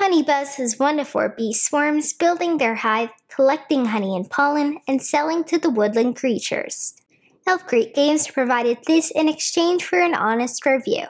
Honeybuzz has 1 to 4 bee swarms, building their hive, collecting honey and pollen, and selling to the woodland creatures. Elf Creek Games provided this in exchange for an honest review.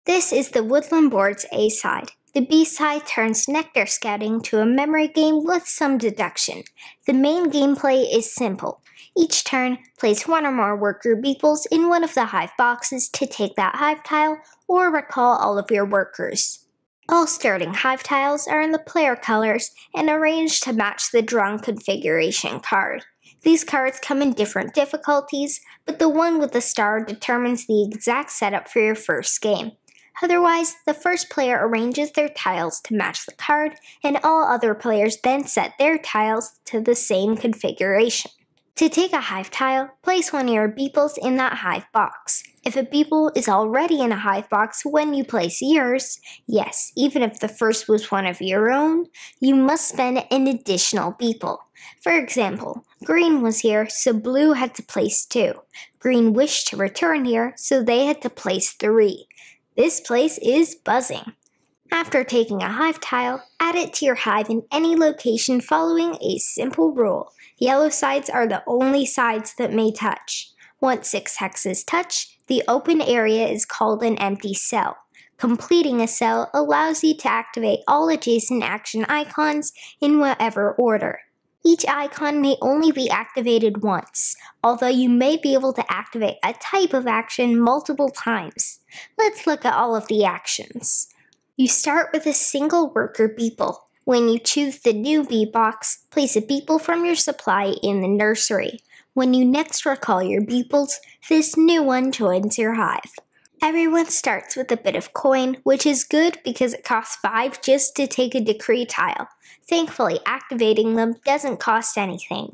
This is the Woodland Board's A side. The B side turns nectar scouting to a memory game with some deduction. The main gameplay is simple. Each turn, place 1 or more worker beeples in one of the hive boxes to take that hive tile or recall all of your workers. All starting hive tiles are in the player colors and arranged to match the drawn configuration card. These cards come in different difficulties, but the one with the star determines the exact setup for your first game. Otherwise, the first player arranges their tiles to match the card, and all other players then set their tiles to the same configuration. To take a hive tile, place 1 of your beeples in that hive box. If a beeple is already in a hive box when you place yours, yes, even if the first was one of your own, you must spend an additional beeple. For example, green was here, so blue had to place 2. Green wished to return here, so they had to place 3. This place is buzzing. After taking a hive tile, add it to your hive in any location following a simple rule. Yellow sides are the only sides that may touch. Once 6 hexes touch, the open area is called an empty cell. Completing a cell allows you to activate all adjacent action icons in whatever order. Each icon may only be activated once, although you may be able to activate a type of action multiple times. Let's look at all of the actions. You start with a single worker beeple. When you choose the new bee box, place a beeple from your supply in the nursery. When you next recall your beeples, this new one joins your hive. Everyone starts with a bit of coin, which is good because it costs 5 just to take a decree tile. Thankfully, activating them doesn't cost anything.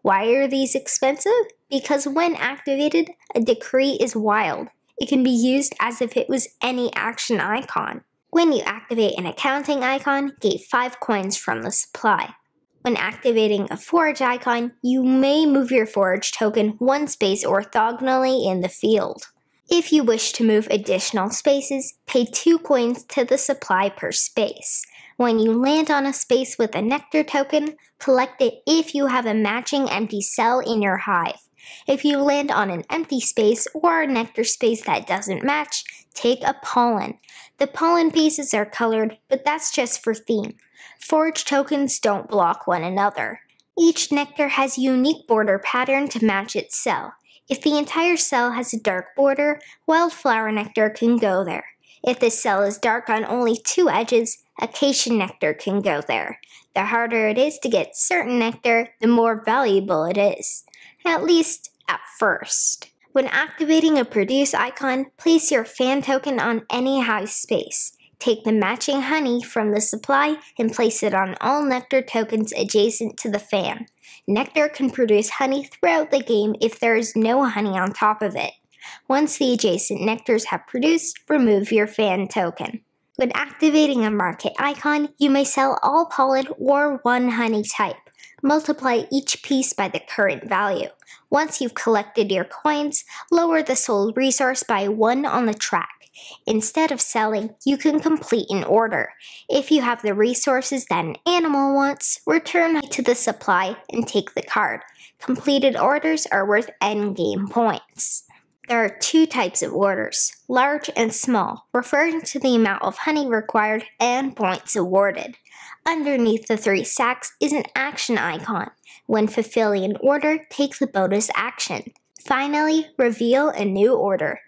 Why are these expensive? Because when activated, a decree is wild. It can be used as if it was any action icon. When you activate an accounting icon, get 5 coins from the supply. When activating a forage icon, you may move your forage token 1 space orthogonally in the field. If you wish to move additional spaces, pay 2 coins to the supply per space. When you land on a space with a nectar token, collect it if you have a matching empty cell in your hive. If you land on an empty space or a nectar space that doesn't match, take a pollen. The pollen pieces are colored, but that's just for theme. Forage tokens don't block one another. Each nectar has a unique border pattern to match its cell. If the entire cell has a dark border, wildflower nectar can go there. If the cell is dark on only 2 edges, acacia nectar can go there. The harder it is to get certain nectar, the more valuable it is. At least, at first. When activating a produce icon, place your fan token on any hive space. Take the matching honey from the supply and place it on all nectar tokens adjacent to the fan. Nectar can produce honey throughout the game if there is no honey on top of it. Once the adjacent nectars have produced, remove your fan token. When activating a market icon, you may sell all pollen or 1 honey type. Multiply each piece by the current value. Once you've collected your coins, lower the sold resource by 1 on the track. Instead of selling, you can complete an order. If you have the resources that an animal wants, return to the supply and take the card. Completed orders are worth endgame points. There are 2 types of orders, large and small, referring to the amount of honey required and points awarded. Underneath the 3 stacks is an action icon. When fulfilling an order, take the bonus action. Finally, reveal a new order.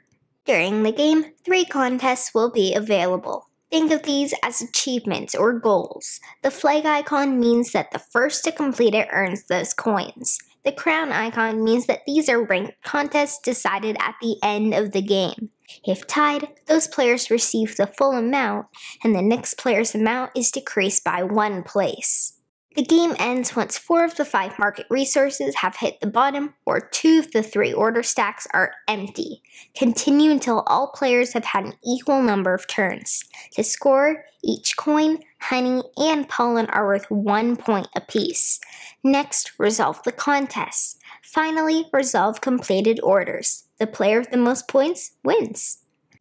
During the game, 3 contests will be available. Think of these as achievements or goals. The flag icon means that the first to complete it earns those coins. The crown icon means that these are ranked contests decided at the end of the game. If tied, those players receive the full amount, and the next player's amount is decreased by 1 place. The game ends once 4 of the 5 market resources have hit the bottom, or 2 of the 3 order stacks are empty. Continue until all players have had an equal number of turns. To score, each coin, honey, and pollen are worth 1 point apiece. Next, resolve the contest. Finally, resolve completed orders. The player with the most points wins.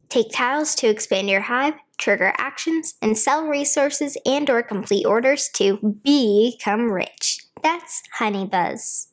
Take tiles to expand your hive, trigger actions, and sell resources and/or complete orders to become rich. That's Honeybuzz.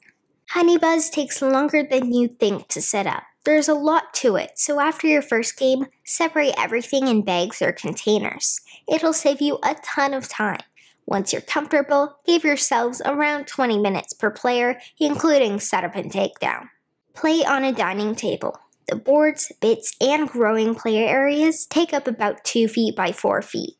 Honeybuzz takes longer than you think to set up. There's a lot to it, so after your first game, separate everything in bags or containers. It'll save you a ton of time. Once you're comfortable, give yourselves around 20 minutes per player, including setup and takedown. Play on a dining table. The boards, bits, and growing player areas take up about 2 feet by 4 feet.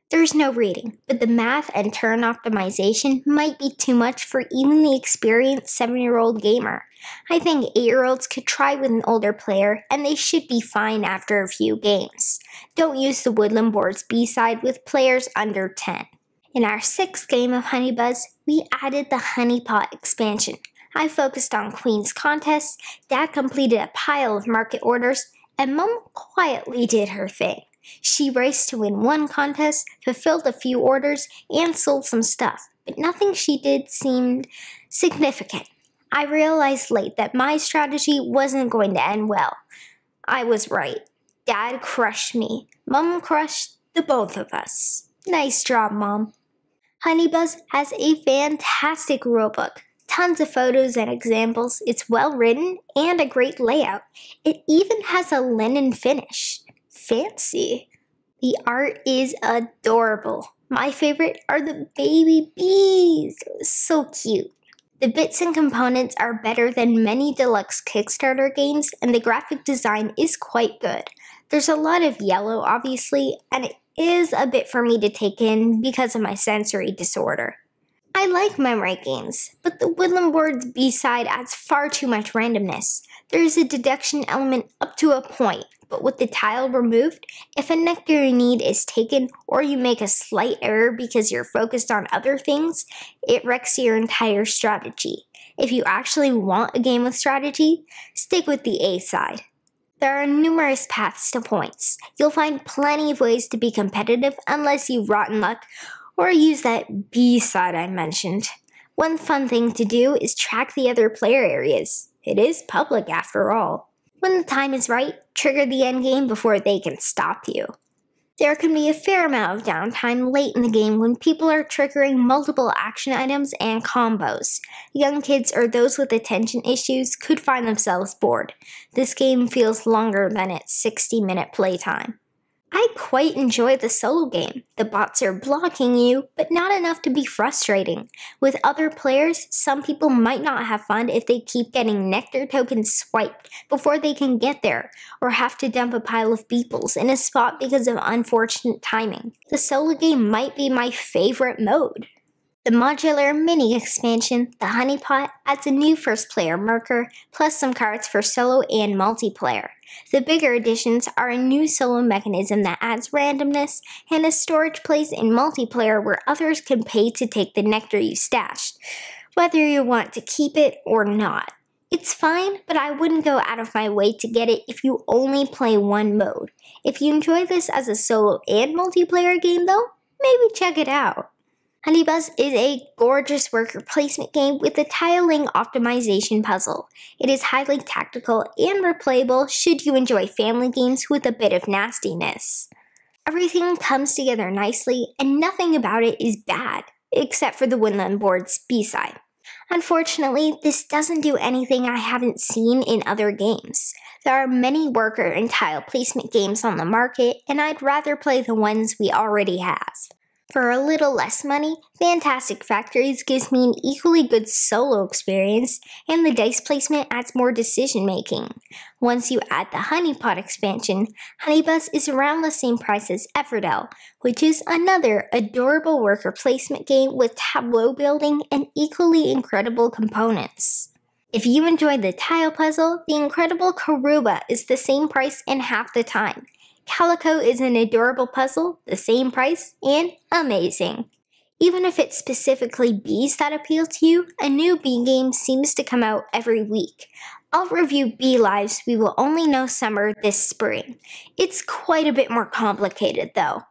There's no reading, but the math and turn optimization might be too much for even the experienced 7-year-old gamer. I think 8-year-olds could try with an older player, and they should be fine after a few games. Don't use the Woodland Boards B-side with players under 10. In our 6th game of Honeybuzz, we added the Honeypot expansion. I focused on Queen's contests, Dad completed a pile of market orders, and Mom quietly did her thing. She raced to win one contest, fulfilled a few orders, and sold some stuff, but nothing she did seemed significant. I realized late that my strategy wasn't going to end well. I was right. Dad crushed me. Mom crushed the both of us. Nice job, Mom. Honeybuzz has a fantastic rulebook. Tons of photos and examples, it's well written, and a great layout. It even has a linen finish. Fancy. The art is adorable. My favorite are the baby bees. So cute. The bits and components are better than many deluxe Kickstarter games, and the graphic design is quite good. There's a lot of yellow, obviously, and it is a bit for me to take in because of my sensory disorder. I like memory games, but the Woodland Boards B-side adds far too much randomness. There is a deduction element up to a point, but with the tile removed, if a nectar you need is taken or you make a slight error because you're focused on other things, it wrecks your entire strategy. If you actually want a game with strategy, stick with the A side. There are numerous paths to points. You'll find plenty of ways to be competitive unless you've rotten luck or use that B side I mentioned. One fun thing to do is track the other player areas. It is public after all. When the time is right, trigger the endgame before they can stop you. There can be a fair amount of downtime late in the game when people are triggering multiple action items and combos. Young kids or those with attention issues could find themselves bored. This game feels longer than its 60-minute playtime. I quite enjoy the solo game. The bots are blocking you, but not enough to be frustrating. With other players, some people might not have fun if they keep getting nectar tokens swiped before they can get there, or have to dump a pile of beeples in a spot because of unfortunate timing. The solo game might be my favorite mode. The modular mini expansion, the Honeypot, adds a new first player marker, plus some cards for solo and multiplayer. The bigger additions are a new solo mechanism that adds randomness, and a storage place in multiplayer where others can pay to take the nectar you stashed, whether you want to keep it or not. It's fine, but I wouldn't go out of my way to get it if you only play one mode. If you enjoy this as a solo and multiplayer game though, maybe check it out. Honeybuzz is a gorgeous worker placement game with a tiling optimization puzzle. It is highly tactical and replayable should you enjoy family games with a bit of nastiness. Everything comes together nicely and nothing about it is bad, except for the Woodland Boards B-side. Unfortunately, this doesn't do anything I haven't seen in other games. There are many worker and tile placement games on the market, and I'd rather play the ones we already have. For a little less money, Fantastic Factories gives me an equally good solo experience, and the dice placement adds more decision making. Once you add the Honeypot expansion, Honeybuzz is around the same price as Everdell, which is another adorable worker placement game with tableau building and equally incredible components. If you enjoyed the tile puzzle, the incredible Karuba is the same price and half the time. Calico is an adorable puzzle, the same price, and amazing. Even if it's specifically bees that appeal to you, a new bee game seems to come out every week. I'll review Bee Lives We Will Only Know Summer this spring. It's quite a bit more complicated though.